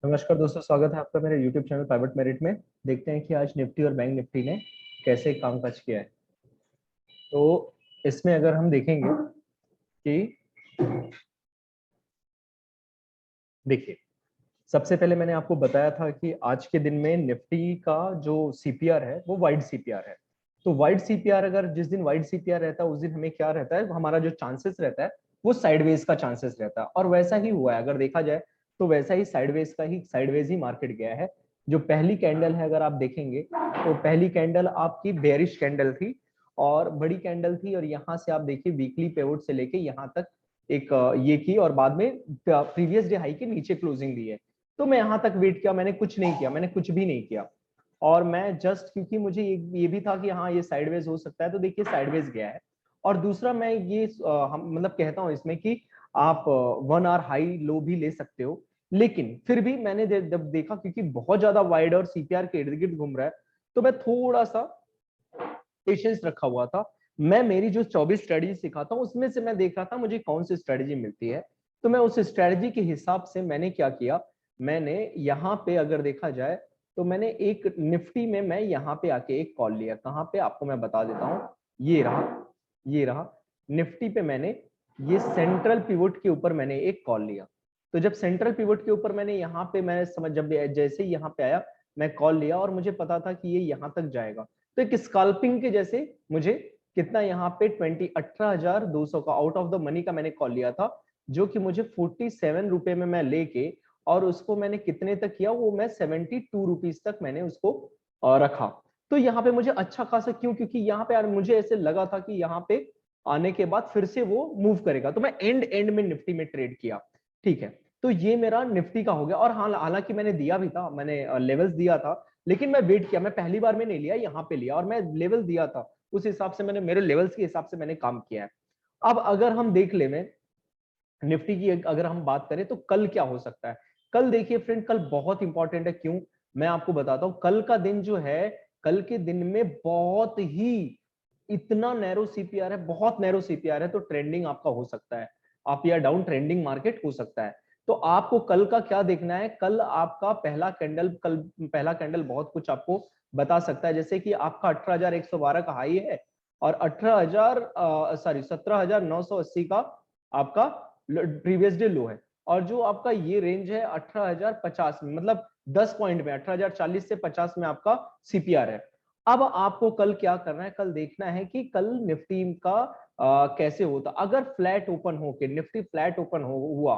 नमस्कार दोस्तों, स्वागत है आपका मेरे YouTube चैनल प्राइवेट मेरिट में। देखते हैं कि आज निफ्टी और बैंक निफ्टी ने कैसे काम काज किया है। तो इसमें अगर हम देखेंगे कि देखिए, सबसे पहले मैंने आपको बताया था कि आज के दिन में निफ्टी का जो सीपीआर है वो वाइड सीपीआर है। तो वाइड सीपीआर, अगर जिस दिन वाइड सीपीआर रहता है उस दिन हमें क्या रहता है, हमारा जो चांसेस रहता है वो साइडवेज का चांसेस रहता है। और वैसा ही हुआ है, अगर देखा जाए तो वैसा ही साइडवेज ही मार्केट गया है। जो पहली कैंडल है अगर आप देखेंगे तो पहली कैंडल आपकी बेरिश कैंडल थी और बड़ी कैंडल थी, और यहाँ से आप देखिए वीकली पिवोट से लेके यहाँ तक एक ये की, और बाद में प्रीवियस डे हाई के नीचे क्लोजिंग दी है। तो मैं यहाँ तक वेट किया, मैंने कुछ नहीं किया, मैंने कुछ भी नहीं किया। और मैं जस्ट क्योंकि मुझे ये भी था कि हाँ ये साइडवेज हो सकता है, तो देखिए साइडवेज गया है। और दूसरा मैं ये मतलब कहता हूँ इसमें कि आप 1 आवर हाई लो भी ले सकते हो, लेकिन फिर भी मैंने जब देखा क्योंकि बहुत ज्यादा वाइड और सीपीआर के इर्द गिर्द घूम रहा है, तो मैं थोड़ा सा पेशेंस रखा हुआ था। मैं मेरी जो 24 स्ट्रेटेजी सिखाता हूँ उसमें से मैं देख रहा था मुझे कौन सी स्ट्रेटेजी मिलती है। तो मैं उस स्ट्रेटेजी के हिसाब से मैंने क्या किया, मैंने यहाँ पे अगर देखा जाए तो मैंने एक निफ्टी में मैं यहाँ पे आके एक कॉल लिया। कहाँ पे आपको मैं बता देता हूँ, ये रहा निफ्टी पे मैंने ये सेंट्रल पिवोट के ऊपर मैंने एक कॉल लिया। तो जब सेंट्रल पिवोट के ऊपर मैंने यहाँ पे मैं समझ जब जैसे ही यहाँ पे आया मैं कॉल लिया और मुझे पता था कि ये यहाँ तक जाएगा। तो एक स्कैल्पिंग के जैसे मुझे कितना यहाँ पे 18,200 का आउट ऑफ द मनी का मैंने कॉल लिया था, जो कि मुझे 47 रुपए में मैं लेके और उसको मैंने कितने तक किया, वो मैं 72 रुपीज तक मैंने उसको रखा। तो यहाँ पे मुझे अच्छा खासा, क्यों, क्योंकि यहाँ पे यार मुझे ऐसे लगा था कि यहाँ पे आने के बाद फिर से वो मूव करेगा, तो मैं एंड में निफ्टी में ट्रेड किया। ठीक है, तो ये मेरा निफ्टी का हो गया। और हाँ, हालांकि मैंने दिया भी था, मैंने लेवल्स दिया था, लेकिन मैं वेट किया, मैं पहली बार में नहीं लिया, यहाँ पे लिया और मैं लेवल दिया था उस हिसाब से, मैंने मेरे लेवल्स के हिसाब से मैंने काम किया है। अब अगर हम देख ले में निफ्टी की अगर हम बात करें तो कल क्या हो सकता है। कल देखिए फ्रेंड, कल बहुत इंपॉर्टेंट है। क्यों, मैं आपको बताता हूं। कल का दिन जो है, कल के दिन में बहुत ही इतना नैरो सीपीआर है, बहुत नैरो सीपीआर है, तो ट्रेंडिंग आपका हो सकता है, अप या डाउन ट्रेंडिंग मार्केट हो सकता है। तो आपको कल का क्या देखना है, कल आपका कल पहला कैंडल बहुत कुछ आपको बता सकता है। जैसे कि आपका 18,112 का हाई है और 17,980 का आपका प्रीवियस डे लो है। और जो आपका ये रेंज है 18,050 में, मतलब 10 पॉइंट में 18,040 से 50 में आपका सीपीआर है। अब आपको कल क्या करना है, कल देखना है कि कल निफ्टी का कैसे होता। अगर फ्लैट ओपन होके निफ्टी फ्लैट ओपन हुआ,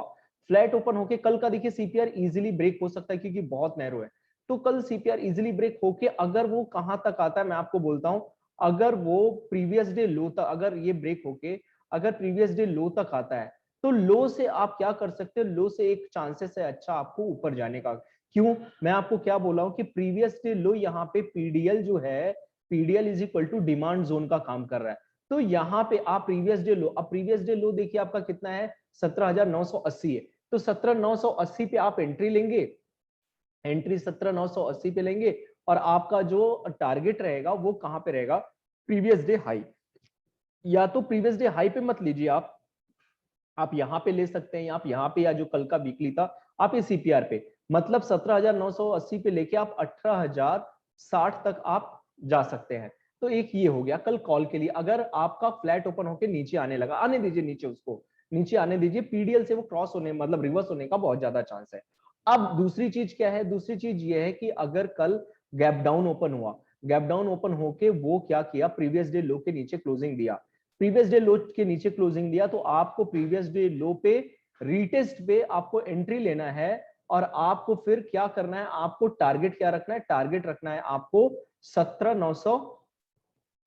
फ्लैट ओपन होके कल का देखिए सीपीआर इजीली ब्रेक हो सकता है क्योंकि बहुत नैरो है। तो कल सीपीआर इजीली ब्रेक होके अगर वो कहां तक आता है मैं आपको बोलता हूं, अगर वो प्रीवियस डे लो तक, अगर ये ब्रेक होके अगर प्रीवियस डे लो तक आता है, तो लो से आप क्या कर सकते हो, लो से एक चांसेस है अच्छा आपको ऊपर जाने का। क्यों, मैं आपको क्या बोला हूं कि प्रीवियस डे लो यहाँ पे पीडीएल जो है, PDL is equal to demand zone का काम कर रहा है। तो यहाँ पे आप प्रीवियस डे लो, अब प्रीवियस डे लो देखिए आपका कितना है, 17,980 है। तो 17,980 पे आप एंट्री लेंगे, एंट्री 17,980 पे लेंगे, और आपका जो टारगेट रहेगा वो कहां पे रहेगा, प्रीवियस डे हाई। या तो प्रीवियस डे हाई पे मत लीजिए आप यहाँ पे ले सकते हैं, आप यहाँ पे, या जो कल का वीकली था आप ये सीपीआर पे, मतलब 17,980 पे लेके आप 18,060 तक आप जा सकते हैं। तो एक ये हो गया कल कॉल के लिए। अगर आपका फ्लैट ओपन होके नीचे आने लगा, आने दीजिए नीचे, उसको नीचे आने दीजिए, पीडीएल से वो क्रॉस होने मतलब रिवर्स होने का बहुत ज्यादा चांस है। अब दूसरी चीज क्या है, दूसरी चीज ये है कि अगर कल गैप डाउन ओपन हुआ, गैप डाउन ओपन होके वो क्या किया, प्रीवियस डे लो के नीचे क्लोजिंग दिया, प्रीवियस डे लो के नीचे क्लोजिंग दिया, तो आपको प्रीवियस डे लो पे रीटेस्ट पे आपको एंट्री लेना है। और आपको फिर क्या करना है, आपको टारगेट क्या रखना है, टारगेट रखना है आपको 17,900,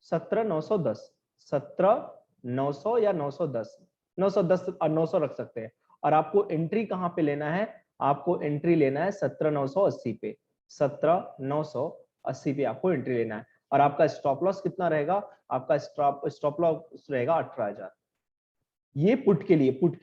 17,910, 17,900 या 910, 910 और 900 रख सकते हैं। और आपको एंट्री कहां पे लेना है, आपको एंट्री लेना है 17,980 पे, 17,980 पे आपको एंट्री लेना है। और आपका स्टॉप लॉस कितना रहेगा, आपका स्टॉप लॉस रहेगा 18,000। ये पुट के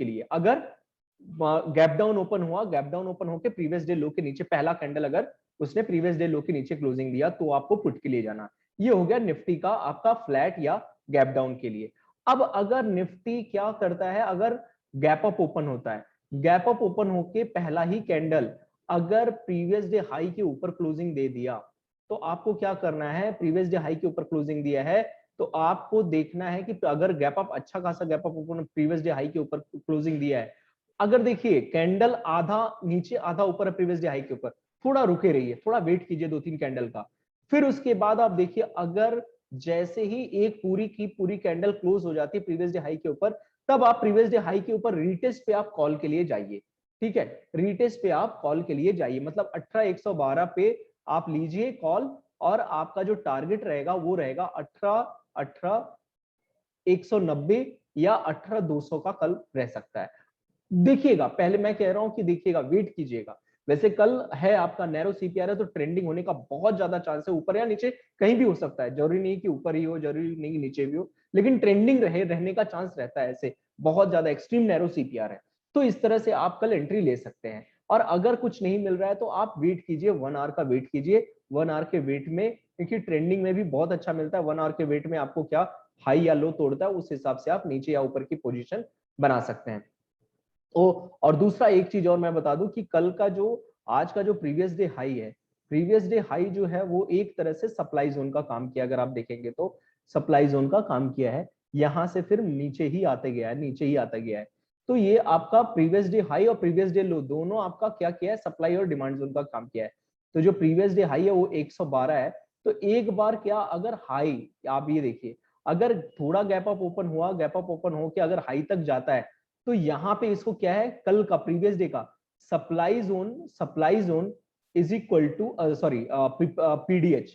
लिए अगर गैप डाउन ओपन हुआ, गैप डाउन ओपन होकर प्रीवियस डे लो के नीचे पहला कैंडल अगर उसने प्रीवियस डे लो के नीचे क्लोजिंग दिया, तो आपको पुट के लिए जाना। ये हो गया निफ्टी का आपका फ्लैट या गैप डाउन के लिए। अब अगर निफ्टी क्या करता है, अगर गैप अप ओपन होता है, गैप अप ओपन होके पहला ही कैंडल अगर प्रीवियस डे हाई के ऊपर क्लोजिंग दे दिया तो आपको क्या करना है, प्रीवियस डे हाई के ऊपर क्लोजिंग दिया है तो आपको देखना है कि अगर गैप अप, अच्छा खासा गैप अप ऊपर प्रीवियस डे हाई के ऊपर क्लोजिंग दिया है, अगर देखिए कैंडल आधा नीचे आधा ऊपर है प्रीवियस डे हाई के ऊपर, थोड़ा रुके रहिए, थोड़ा वेट कीजिए 2-3 कैंडल का, फिर उसके बाद आप देखिए अगर जैसे ही एक पूरी की पूरी कैंडल क्लोज हो जाती है प्रीवियस डे हाई के ऊपर, तब आप प्रीवियस डे हाई के ऊपर रीटेस्ट पे आप कॉल के लिए जाइए। ठीक है, रीटेस्ट पे आप कॉल के लिए जाइए, मतलब 18,112 पे आप लीजिए कॉल, और आपका जो टारगेट रहेगा वो रहेगा 18,190 या 18,200 का कल रह सकता है। देखिएगा, पहले मैं कह रहा हूं कि देखिएगा, वेट कीजिएगा। वैसे कल है आपका नैरो सीपीआर है तो ट्रेंडिंग होने का बहुत ज्यादा चांस है, ऊपर या नीचे कहीं भी हो सकता है, जरूरी नहीं कि ऊपर ही हो, जरूरी नहीं कि नीचे भी हो, लेकिन ट्रेंडिंग रहने का चांस रहता है, ऐसे बहुत ज्यादा एक्सट्रीम नैरो सीपीआर है। तो इस तरह से आप कल एंट्री ले सकते हैं। और अगर कुछ नहीं मिल रहा है तो आप वेट कीजिए, 1 आवर का वेट कीजिए। 1 आवर के वेट में, क्योंकि ट्रेंडिंग में भी बहुत अच्छा मिलता है, 1 आवर के वेट में आपको क्या हाई या लो तोड़ता है उस हिसाब से आप नीचे या ऊपर की पोजीशन बना सकते हैं। और दूसरा एक चीज और मैं बता दूं कि कल का जो, आज का जो प्रीवियस डे हाई है, प्रीवियस डे हाई जो है वो एक तरह से सप्लाई जोन का काम किया, अगर आप देखेंगे तो सप्लाई जोन का काम किया है, यहां से फिर नीचे ही आते गया है, नीचे ही आता गया है। तो ये आपका प्रीवियस डे हाई और प्रीवियस डे लो दोनों आपका क्या किया है, सप्लाई और डिमांड जोन का काम किया है। तो जो प्रीवियस डे हाई है वो 112 है, तो एक बार क्या अगर हाई, आप ये देखिए, अगर थोड़ा गैप अप ओपन हुआ, गैप अप ओपन होकर अगर हाई तक जाता है तो यहाँ पे इसको क्या है, कल का प्रीवियस डे का supply zone is equal to sorry PDH,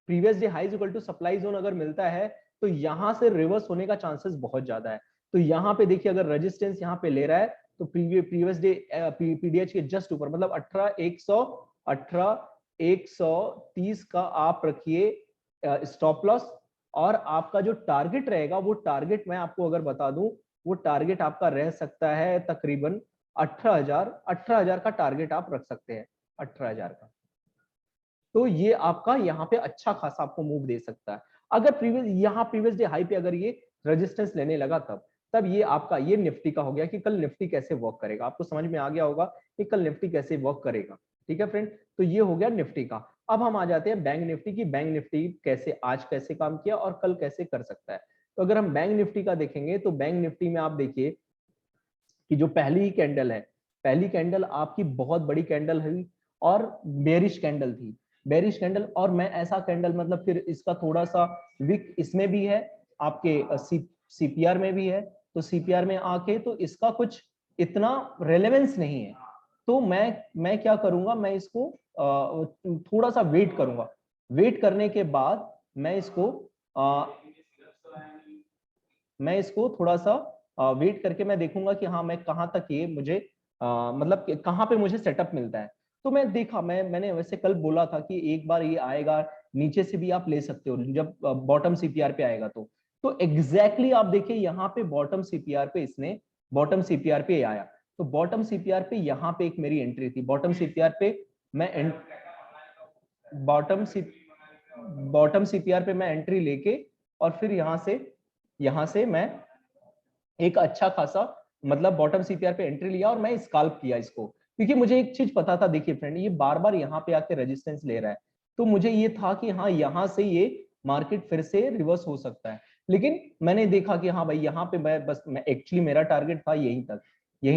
previous day high is equal to supply zone अगर मिलता है तो यहां से रिवर्स होने का चांसेस बहुत ज्यादा है। तो यहाँ पे देखिए अगर रेजिस्टेंस यहाँ पे ले रहा है तो प्रीवियस डे पीडीएच के जस्ट ऊपर, मतलब 18,130 का आप रखिए स्टॉप लॉस, और आपका जो टारगेट रहेगा वो टारगेट मैं आपको अगर बता दूं, वो टारगेट आपका रह सकता है तकरीबन 18,000 का टारगेट आप रख सकते हैं, 18,000 का। तो ये आपका यहाँ पे अच्छा खासा आपको मूव दे सकता है। अगर प्रीवियस डे हाई पे अगर ये रेजिस्टेंस लेने लगा तब ये आपका, ये निफ्टी का हो गया कि कल निफ्टी कैसे वर्क करेगा, आपको समझ में आ गया होगा कि कल निफ्टी कैसे वर्क करेगा। ठीक है फ्रेंड, तो ये हो गया निफ्टी का। अब हम आ जाते हैं बैंक निफ्टी की, बैंक निफ्टी कैसे आज कैसे काम किया और कल कैसे कर सकता है। तो अगर हम बैंक निफ्टी का देखेंगे तो बैंक निफ्टी में आप देखिए कि जो पहली कैंडल है, पहली कैंडल आपकी बहुत बड़ी कैंडल हुई और बेरिश कैंडल थी, बेरिश कैंडल, और मैं ऐसा कैंडल मतलब फिर इसका थोड़ा सा विक इसमें भी है, आपके सीपीआर में भी है, तो सीपीआर में आके तो इसका कुछ इतना रेलेवेंस नहीं है, तो मैं क्या करूंगा, मैं इसको थोड़ा सा वेट करूंगा, वेट करने के बाद मैं इसको थोड़ा सा वेट करके मैं देखूंगा कि हाँ मैं कहाँ तक ये मुझे मतलब कहाँ पे मुझे सेटअप मिलता है। तो मैं देखा, मैंने वैसे कल बोला था कि एक बार ये आएगा, नीचे से भी आप ले सकते हो जब बॉटम सीपीआर पे आएगा तो एग्जैक्टली आप देखिए यहाँ पे बॉटम सीपीआर पे इसने बॉटम सीपीआर पे आया, तो बॉटम सीपीआर पे यहाँ पे एक मेरी एंट्री थी, बॉटम सीपीआर पे मैं बॉटम सी बॉटम सीपीआर पे मैं एंट्री लेके और फिर यहाँ से मैं एक अच्छा खासा मतलब बॉटम सीपीआर पे एंट्री लिया और मैं स्काल्प किया इसको, क्योंकि मुझे एक चीज पता था, देखिए फ्रेंड ये बार बार यहाँ पे आके रेजिस्टेंस ले रहा है, तो मुझे ये था कि हाँ यहाँ से ये मार्केट फिर से रिवर्स हो सकता है। लेकिन मैंने देखा कि हाँ भाई यहाँ पे मैं एक्चुअली मेरा टारगेट था यहीं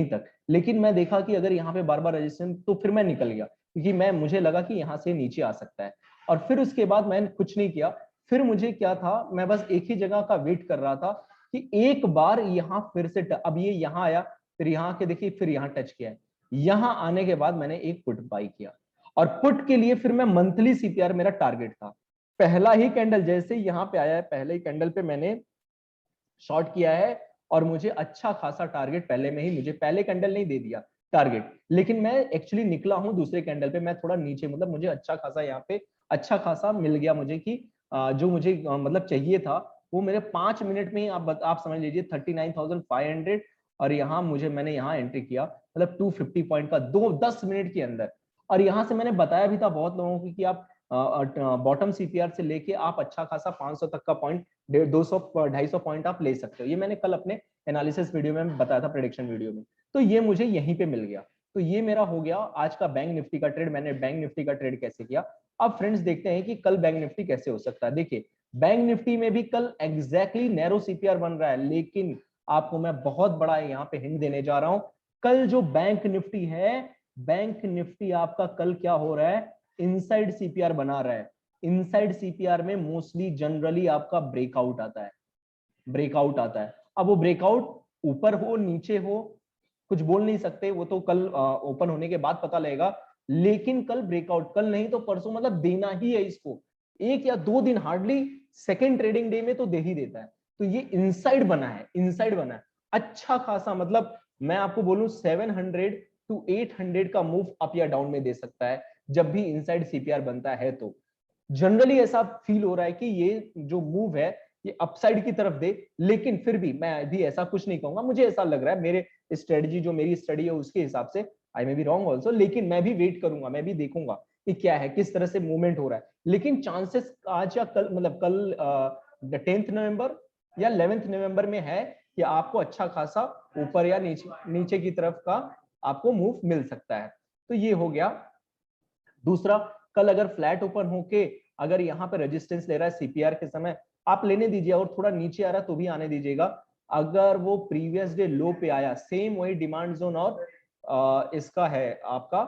तक, लेकिन मैं देखा कि अगर यहाँ पे बार बार रेजिस्टेंस, तो फिर मैं निकल गया, क्योंकि मुझे लगा कि यहाँ से नीचे आ सकता है। और फिर उसके बाद मैंने कुछ नहीं किया, फिर मुझे क्या था, मैं बस एक ही जगह का वेट कर रहा था कि एक बार यहाँ फिर से अब ये यहाँ आया, फिर यहाँ के देखिए फिर यहाँ टच किया है, यहाँ आने के बाद मैंने एक पुट बाई किया, और पुट के लिए फिर मैं मंथली सीपीआर मेरा टारगेट था, पहला ही कैंडल जैसे यहाँ पे आया है, पहले ही कैंडल पे मैंने शॉर्ट किया है और मुझे अच्छा खासा टारगेट पहले में ही, मुझे पहले कैंडल नहीं दे दिया टारगेट, लेकिन मैं एक्चुअली निकला हूं दूसरे कैंडल पे, मैं थोड़ा नीचे, मतलब मुझे अच्छा खासा यहाँ पे अच्छा खासा मिल गया मुझे कि जो मुझे मतलब चाहिए था वो मेरे 5 मिनट में ही आप समझ लीजिए 39,500, और यहाँ मैंने यहाँ एंट्री किया, मतलब 250 पॉइंट का 10 मिनट के अंदर। और यहाँ से मैंने बताया भी था बहुत लोगों को कि आप बॉटम सीपीआर से लेके आप अच्छा खासा 500 तक का पॉइंट, 200 250 पॉइंट आप ले सकते हो, ये मैंने कल अपने एनालिसिस वीडियो में बताया था, प्रेडिक्शन वीडियो में, तो ये मुझे यहीं पे मिल गया। तो ये मेरा हो गया आज का बैंक निफ्टी का ट्रेड। मैंने बैंक निफ्टी का ट्रेड कैसे किया। अब फ्रेंड्स देखते हैं कि कल बैंक निफ्टी कैसे हो सकता है। देखिए बैंक निफ्टी में भी कल एग्जैक्टली नैरो सीपीआर बन रहा है, लेकिन आपको मैं बहुत बड़ा यहाँ पे हिंट देने जा रहा हूं। कल जो बैंक निफ्टी है, बैंक निफ्टी आपका कल क्या हो रहा है, इनसाइड सीपीआर बना रहा है। इनसाइड सीपीआर में मोस्टली जनरली आपका ब्रेकआउट आता है, ब्रेकआउट आता है। अब वो ब्रेकआउट ऊपर हो नीचे हो कुछ बोल नहीं सकते, वो तो कल ओपन होने के बाद पता लगेगा। लेकिन कल ब्रेकआउट, कल नहीं तो परसों, मतलब देना ही है इसको, 1 या 2 दिन हार्डली, सेकेंड ट्रेडिंग डे में तो दे ही देता है। तो ये इनसाइड बना है, इनसाइड बना है अच्छा खासा, मतलब मैं आपको बोलूं 700 to 800 का मूव अप या डाउन में दे सकता है जब भी इनसाइड सीपीआर बनता है। तो जनरली ऐसा फील हो रहा है कि ये जो मूव है ये अपसाइड की तरफ दे, लेकिन फिर भी मैं अभी ऐसा कुछ नहीं कहूंगा। मुझे ऐसा लग रहा है, मेरे स्ट्रेटजी जो मेरी स्टडी है उसके हिसाब से, आई मे बी रॉन्ग ऑल्सो, लेकिन मैं भी वेट करूंगा, मैं भी देखूंगा कि क्या है, किस तरह से मूवमेंट हो रहा है। लेकिन चांसेस आज या कल, मतलब कल 10th नवंबर या 11th नवंबर में है कि आपको अच्छा खासा ऊपर या नीचे की तरफ का आपको मूव मिल सकता है। तो ये हो गया। दूसरा, कल अगर फ्लैट ओपन होके अगर यहाँ पे रेजिस्टेंस ले रहा है सीपीआर के समय, आप लेने दीजिए, और थोड़ा नीचे आ रहा है तो भी आने दीजिएगा। अगर वो प्रीवियस डे लो पे आया, सेम वही डिमांड जोन और इसका है आपका,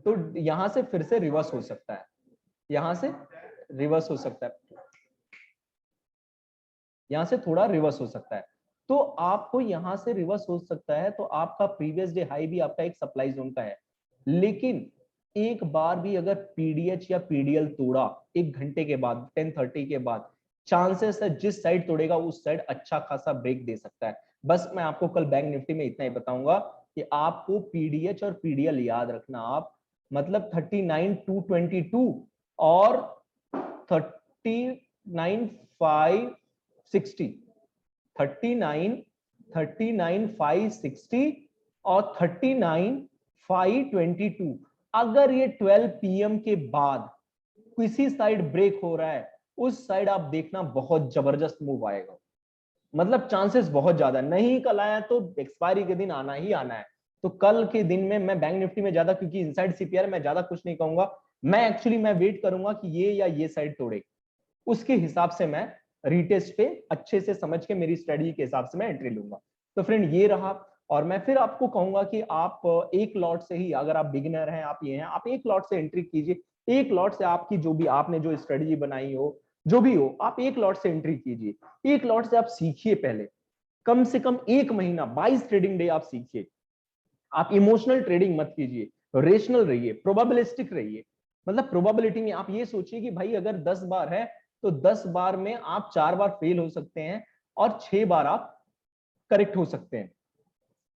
तो यहां से फिर से रिवर्स हो सकता है, यहां से रिवर्स हो सकता है, यहां से थोड़ा रिवर्स हो सकता है। तो आपको यहां से रिवर्स हो सकता है, तो आपका प्रीवियस डे हाई भी आपका एक सप्लाई जोन का है। लेकिन एक बार भी अगर पीडीएच या पीडीएल तोड़ा 1 घंटे के बाद, 10:30 के बाद, चांसेस है जिस साइड तोड़ेगा उस साइड अच्छा खासा ब्रेक दे सकता है। बस मैं आपको कल बैंक निफ्टी में इतना ही बताऊंगा कि आपको पीडीएच और पीडीएल याद रखना। आप मतलब 39,222 और 39,560, 39,560 और 39,522, अगर ये 12 PM के बाद किसी साइड ब्रेक हो रहा है, उस साइड आप देखना बहुत जबरदस्त मूव आएगा। मतलब चांसेस बहुत ज्यादा, नहीं कल आया तो एक्सपायरी के दिन आना ही आना है। तो कल के दिन में मैं बैंक निफ्टी में ज्यादा, क्योंकि इनसाइड सीपीआर मैं ज्यादा कुछ नहीं कहूंगा, मैं वेट करूंगा कि ये या ये साइड तोड़े, उसके हिसाब से मैं रीटेस्ट पे अच्छे से समझ के मेरी स्ट्रेटजी के हिसाब से मैं एंट्री लूंगा। तो फ्रेंड ये रहा। और मैं फिर आपको कहूंगा कि आप एक लॉट से ही, अगर आप बिगिनर हैं, आप ये हैं, आप एक लॉट से एंट्री कीजिए। एक लॉट से आपकी जो भी आपने जो स्ट्रेटजी बनाई हो, जो भी हो, आप एक लॉट से एंट्री कीजिए। एक लॉट से आप सीखिए, पहले कम से कम 1 महीना 22 ट्रेडिंग डे आप सीखिए। आप इमोशनल ट्रेडिंग मत कीजिए, रेशनल रहिए, प्रोबेबिलिस्टिक रहिए। मतलब प्रोबेबिलिटी में आप ये सोचिए कि भाई अगर 10 बार है तो 10 बार में आप 4 बार फेल हो सकते हैं और 6 बार आप करेक्ट हो सकते हैं।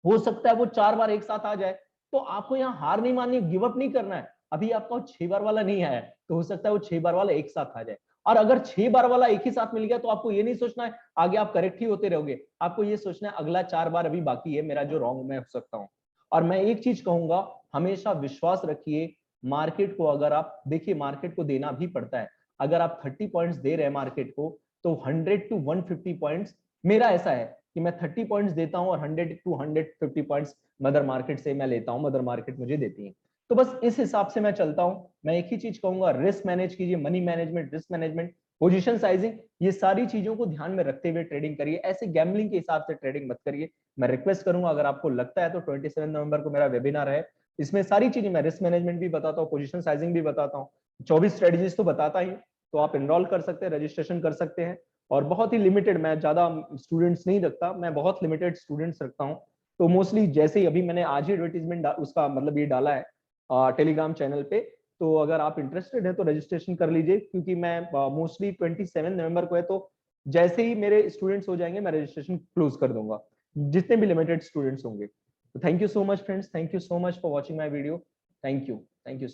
हो सकता है वो 4 बार एक साथ आ जाए, तो आपको यहाँ हार नहीं माननी, गिव अप नहीं करना है। अभी आपका 6 बार वाला नहीं आया तो हो सकता है वो 6 बार वाला एक साथ आ जाए। और अगर 6 बार वाला एक ही साथ मिल गया तो आपको ये नहीं सोचना है आगे आप करेक्ट ही होते रहोगे, आपको ये सोचना है अगला 4 बार अभी बाकी है मेरा जो रॉन्ग मैं हो सकता हूँ। और मैं एक चीज कहूंगा, हमेशा विश्वास रखिए मार्केट को। अगर आप देखिए, मार्केट को देना भी पड़ता है। अगर आप 30 पॉइंट्स दे रहे हैं मार्केट को, तो 100 to 150 पॉइंट्स मेरा ऐसा है कि मैं 30 पॉइंट्स देता हूं और 100 to 150 पॉइंट्स मदर मार्केट से मैं लेता हूं, मदर मार्केट मुझे देती है। तो बस इस हिसाब से मैं चलता हूं। मैं एक ही चीज कहूंगा, रिस्क मैनेज कीजिए, money management, risk management, position sizing, ये सारी चीजों को ध्यान में रखते हुए ट्रेडिंग करिए। ऐसे गैम्बलिंग के हिसाब से ट्रेडिंग मत करिए। मैं रिक्वेस्ट करूंगा, अगर आपको लगता है तो 27 नवंबर को मेरा वेबिनार है, इसमें सारी चीजें मैं रिस्क मैनेजमेंट भी बताता हूँ, पोजीशन साइजिंग भी बताता हूँ, 24 स्ट्रेटजीज तो बताता ही। तो आप एनरोल कर सकते हैं, रजिस्ट्रेशन कर सकते हैं। और बहुत ही लिमिटेड, मैं ज्यादा स्टूडेंट्स नहीं रखता, मैं बहुत लिमिटेड स्टूडेंट्स रखता हूँ। तो मोस्टली जैसे ही अभी मैंने आज ही एडवर्टीजमेंट उसका मतलब ये डाला है टेलीग्राम चैनल पे, तो अगर आप इंटरेस्टेड है तो रजिस्ट्रेशन कर लीजिए, क्योंकि मैं मोस्टली 27 नवंबर को है, तो जैसे ही मेरे स्टूडेंट्स हो जाएंगे मैं रजिस्ट्रेशन क्लोज कर दूंगा, जितने भी लिमिटेड स्टूडेंट्स होंगे। तो thank you so much friends, thank you so much for watching my video. Thank you, thank you.